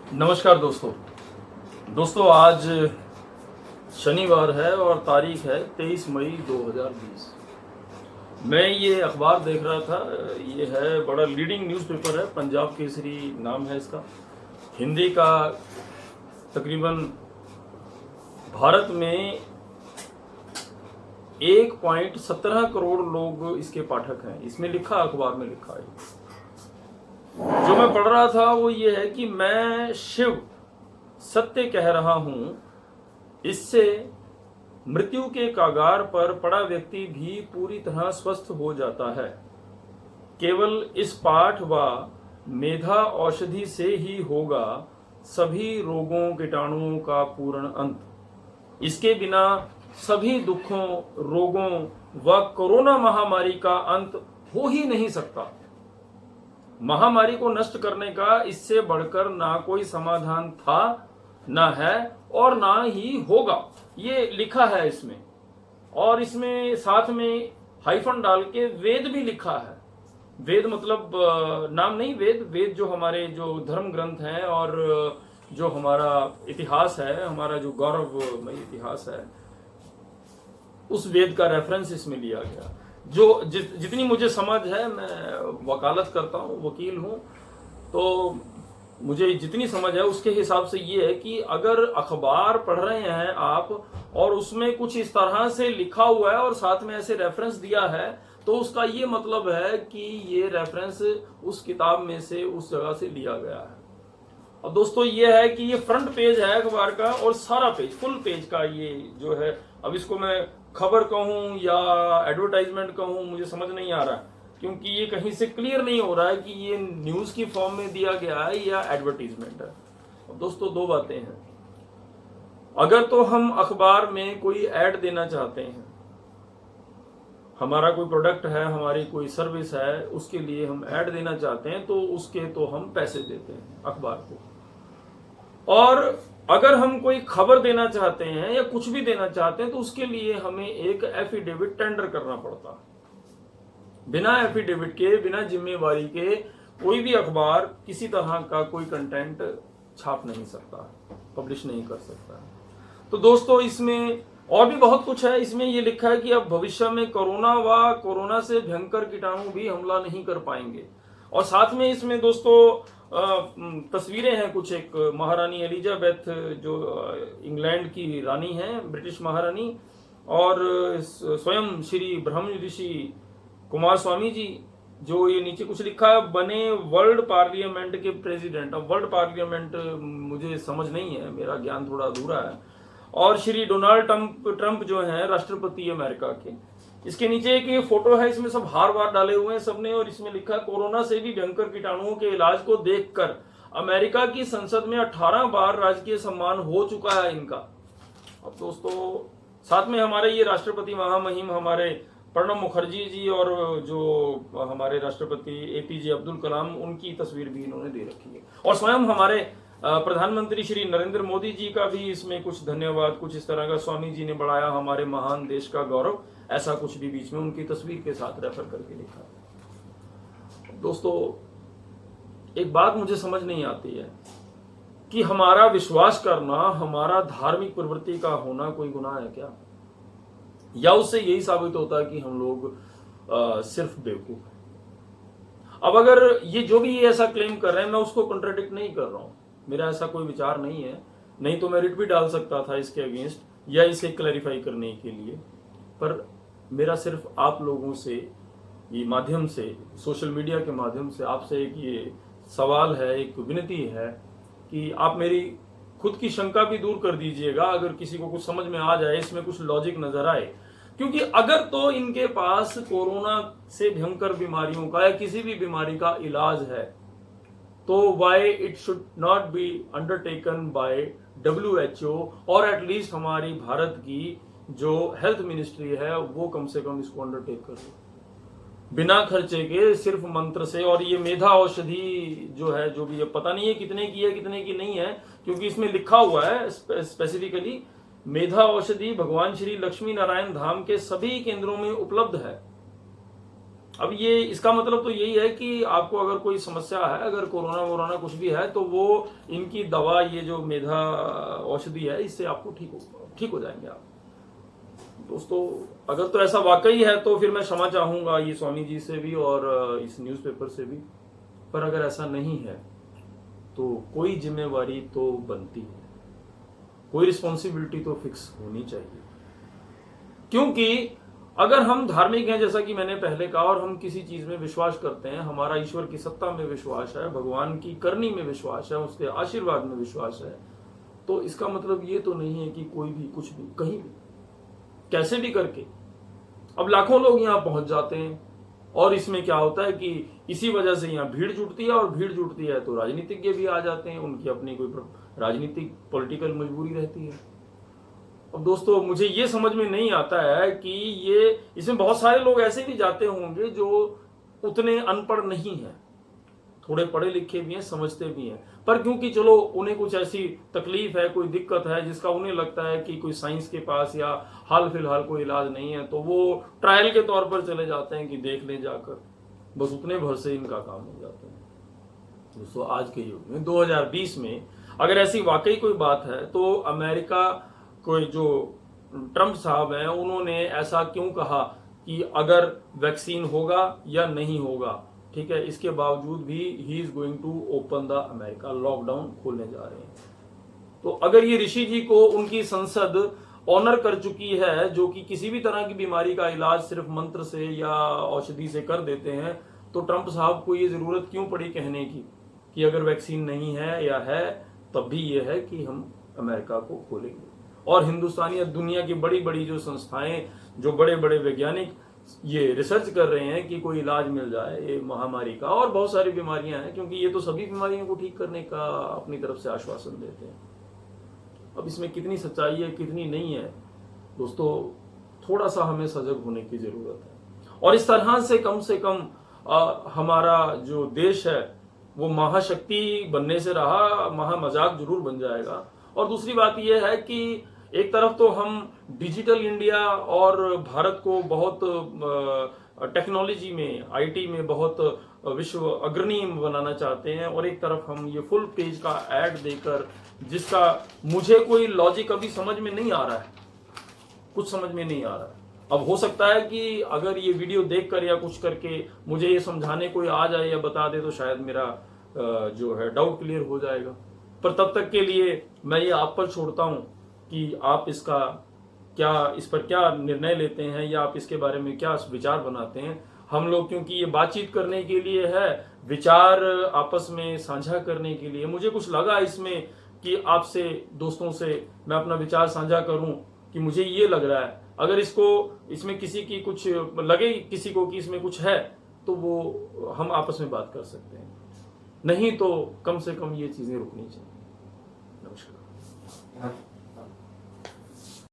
नमस्कार दोस्तों आज शनिवार है और तारीख है 23 मई 2020। मैं ये अखबार देख रहा था। ये है बड़ा लीडिंग न्यूज़पेपर है, पंजाब केसरी नाम है इसका, हिंदी का। तकरीबन भारत में 1.17 करोड़ लोग इसके पाठक हैं। इसमें लिखा, अखबार में लिखा है। जो मैं पढ़ रहा था वो ये है कि मैं शिव सत्य कह रहा हूं, इससे मृत्यु के कागार पर पड़ा व्यक्ति भी पूरी तरह स्वस्थ हो जाता है। केवल इस पाठ व मेधा औषधि से ही होगा सभी रोगों कीटाणुओं का पूर्ण अंत। इसके बिना सभी दुखों, रोगों व कोरोना महामारी का अंत हो ही नहीं सकता। महामारी को नष्ट करने का इससे बढ़कर ना कोई समाधान था, ना है और ना ही होगा। ये लिखा है इसमें, और इसमें साथ में हाइफन डाल के वेद भी लिखा है। वेद मतलब नाम नहीं, वेद जो हमारे जो धर्म ग्रंथ हैं और जो हमारा इतिहास है, हमारा जो गौरवमय इतिहास है, उस वेद का रेफरेंस इसमें लिया गया। जो जितनी मुझे समझ है, मैं वकालत करता हूँ, वकील हूँ, तो मुझे जितनी समझ है उसके हिसाब से ये है कि अगर अखबार पढ़ रहे हैं आप और उसमें कुछ इस तरह से लिखा हुआ है और साथ में ऐसे रेफरेंस दिया है, तो उसका ये मतलब है कि ये रेफरेंस उस किताब में से, उस जगह से लिया गया है। और दोस्तों ये है कि ये फ्रंट पेज है अखबार का और सारा पेज, फुल पेज का ये जो है, अब इसको मैं खबर कहूं या एडवर्टाइजमेंट कहूं, मुझे समझ नहीं आ रहा, क्योंकि ये कहीं से क्लियर नहीं हो रहा है कि ये न्यूज की फॉर्म में दिया गया है या एडवर्टीजमेंट है। अब दोस्तों दो बातें हैं। अगर तो हम अखबार में कोई ऐड देना चाहते हैं, हमारा कोई प्रोडक्ट है, हमारी कोई सर्विस है, उसके लिए हम ऐड देना चाहते हैं, तो उसके तो हम पैसे देते हैं अखबार को। और अगर हम कोई खबर देना चाहते हैं या कुछ भी देना चाहते हैं, तो उसके लिए हमें एक एफिडेविट टेंडर करना पड़ता है। बिना एफिडेविट के, बिना जिम्मेवारी के कोई भी अखबार किसी तरह का कोई कंटेंट छाप नहीं सकता, पब्लिश नहीं कर सकता। तो दोस्तों इसमें और भी बहुत कुछ है। इसमें ये लिखा है कि अब भविष्य में कोरोना से भयंकर कीटाणु भी हमला नहीं कर पाएंगे। और साथ में इसमें दोस्तों तस्वीरें हैं कुछ। एक महारानी एलिजाबेथ, जो इंग्लैंड की रानी हैं, ब्रिटिश महारानी, और स्वयं श्री ब्रह्म ऋषि कुमार स्वामी जी, जो ये नीचे कुछ लिखा है, बने वर्ल्ड पार्लियामेंट के प्रेसिडेंट। अब वर्ल्ड पार्लियामेंट मुझे समझ नहीं है, मेरा ज्ञान थोड़ा अधूरा है। और श्री डोनाल्ड ट्रंप जो है राष्ट्रपति अमेरिका के। इसके नीचे एक ये फोटो है, इसमें सब हार वार डाले हुए हैं सबने, और इसमें लिखा, कोरोना से भी भयंकर कीटाणुओं के इलाज को देखकर अमेरिका की संसद में 18 बार राजकीय सम्मान हो चुका है इनका। अब दोस्तों साथ में हमारे ये राष्ट्रपति महामहिम हमारे प्रणब मुखर्जी जी और जो हमारे राष्ट्रपति एपीजे अब्दुल कलाम, उनकी तस्वीर भी इन्होंने दे रखी है। और स्वयं हमारे प्रधानमंत्री श्री नरेंद्र मोदी जी का भी इसमें कुछ धन्यवाद, कुछ इस तरह का, स्वामी जी ने बढ़ाया हमारे महान देश का गौरव, ऐसा कुछ भी बीच में उनकी तस्वीर के साथ रेफर करके लिखा है। दोस्तों एक बात मुझे समझ नहीं आती है कि हमारा विश्वास करना, हमारा धार्मिक प्रवृत्ति का होना कोई गुनाह है क्या? या उससे यही साबित होता है कि हम लोग सिर्फ बेवकूफ हैं? अब अगर ये जो भी ये ऐसा क्लेम कर रहे हैं, मैं उसको कंट्राडिक्ट नहीं कर रहा हूं, मेरा ऐसा कोई विचार नहीं है, नहीं तो मैं रिट भी डाल सकता था इसके अगेंस्ट या इसे क्लैरिफाई करने के लिए। पर मेरा सिर्फ आप लोगों से ये माध्यम से, सोशल मीडिया के माध्यम से आपसे एक ये सवाल है, एक विनती है कि आप मेरी खुद की शंका भी दूर कर दीजिएगा, अगर किसी को कुछ समझ में आ जाए, इसमें कुछ लॉजिक नजर आए। क्योंकि अगर तो इनके पास कोरोना से भयंकर बीमारियों का या किसी भी बीमारी का इलाज है, तो why it should not be undertaken by WHO, और एटलीस्ट हमारी भारत की जो हेल्थ मिनिस्ट्री है वो कम से कम इसको अंडरटेक कर ले बिना खर्चे के, सिर्फ मंत्र से। और ये मेधा औषधि जो है, जो भी, पता नहीं है कितने की है कितने की नहीं है, क्योंकि इसमें लिखा हुआ है स्पेसिफिकली, मेधा औषधि भगवान श्री लक्ष्मी नारायण धाम के सभी केंद्रों में उपलब्ध है। अब ये इसका मतलब तो यही है कि आपको अगर कोई समस्या है, अगर कोरोना वोरोना कुछ भी है, तो वो इनकी दवा, ये जो मेधा औषधि है, इससे आपको ठीक हो जाएंगे आप। दोस्तों, अगर तो ऐसा वाकई है तो फिर मैं क्षमा चाहूंगा ये स्वामी जी से भी और इस न्यूज़पेपर से भी। पर अगर ऐसा नहीं है तो कोई जिम्मेवारी तो बनती है, कोई रिस्पॉन्सिबिलिटी तो फिक्स होनी चाहिए। क्योंकि अगर हम धार्मिक हैं, जैसा कि मैंने पहले कहा, और हम किसी चीज में विश्वास करते हैं, हमारा ईश्वर की सत्ता में विश्वास है, भगवान की करनी में विश्वास है, उसके आशीर्वाद में विश्वास है, तो इसका मतलब ये तो नहीं है कि कोई भी कुछ भी कहीं भी कैसे भी करके अब लाखों लोग यहाँ पहुंच जाते हैं। और इसमें क्या होता है कि इसी वजह से यहाँ भीड़ जुटती है, और भीड़ जुटती है तो राजनीतिज्ञ भी आ जाते हैं, उनकी अपनी कोई राजनीतिक पॉलिटिकल मजबूरी रहती है। अब दोस्तों, मुझे ये समझ में नहीं आता है कि ये इसमें बहुत सारे लोग ऐसे भी जाते होंगे जो उतने अनपढ़ नहीं हैं, थोड़े पढ़े लिखे भी हैं, समझते भी हैं, पर क्योंकि चलो उन्हें कुछ ऐसी तकलीफ है, कोई दिक्कत है जिसका उन्हें लगता है कि कोई साइंस के पास या हाल फिलहाल कोई इलाज नहीं है, तो वो ट्रायल के तौर पर चले जाते हैं कि देख लें जाकर, बस उतने भर से इनका काम हो जाता है। दोस्तों, आज के युग में 2020 में अगर ऐसी वाकई कोई बात है तो अमेरिका कोई जो ट्रंप साहब हैं, उन्होंने ऐसा क्यों कहा कि अगर वैक्सीन होगा या नहीं होगा, ठीक है, इसके बावजूद भी he is going to open the America, lockdown खोलने जा रहे हैं। तो अगर ये ऋषि जी को उनकी संसद ऑनर कर चुकी है, जो कि किसी भी तरह की बीमारी का इलाज सिर्फ मंत्र से या औषधि से कर देते हैं, तो ट्रंप साहब को ये जरूरत क्यों पड़ी कहने की कि अगर वैक्सीन नहीं है या है तब भी ये है कि हम अमेरिका को खोलेंगे। और हिंदुस्तानी या दुनिया की बड़ी बड़ी जो संस्थाएं, जो बड़े बड़े वैज्ञानिक ये रिसर्च कर रहे हैं कि कोई इलाज मिल जाए ये महामारी का, और बहुत सारी बीमारियां हैं, क्योंकि ये तो सभी बीमारियों को ठीक करने का अपनी तरफ से आश्वासन देते हैं। अब इसमें कितनी सच्चाई है, कितनी नहीं है, दोस्तों, थोड़ा सा हमें सजग होने की जरूरत है। और इस तरह से कम हमारा जो देश है वो महाशक्ति बनने से रहा महामजाक जरूर बन जाएगा। और दूसरी बात यह है कि एक तरफ तो हम डिजिटल इंडिया और भारत को बहुत टेक्नोलॉजी में, आईटी में बहुत विश्व अग्रणी बनाना चाहते हैं, और एक तरफ हम ये फुल पेज का ऐड देकर, जिसका मुझे कोई लॉजिक अभी समझ में नहीं आ रहा है, कुछ समझ में नहीं आ रहा है। अब हो सकता है कि अगर ये वीडियो देखकर या कुछ करके मुझे ये समझाने कोई आ जाए या बता दे तो शायद मेरा जो है डाउट क्लियर हो जाएगा। पर तब तक के लिए मैं ये आप पर छोड़ता हूं कि आप इस पर क्या निर्णय लेते हैं, या आप इसके बारे में क्या विचार बनाते हैं। हम लोग, क्योंकि ये बातचीत करने के लिए है, विचार आपस में साझा करने के लिए, मुझे कुछ लगा इसमें कि आपसे, दोस्तों से मैं अपना विचार साझा करूं कि मुझे ये लग रहा है। अगर इसमें किसी की कुछ लगे, किसी को कि इसमें कुछ है, तो वो हम आपस में बात कर सकते हैं, नहीं तो कम से कम ये चीजें रुकनी चाहिए। नमस्कार।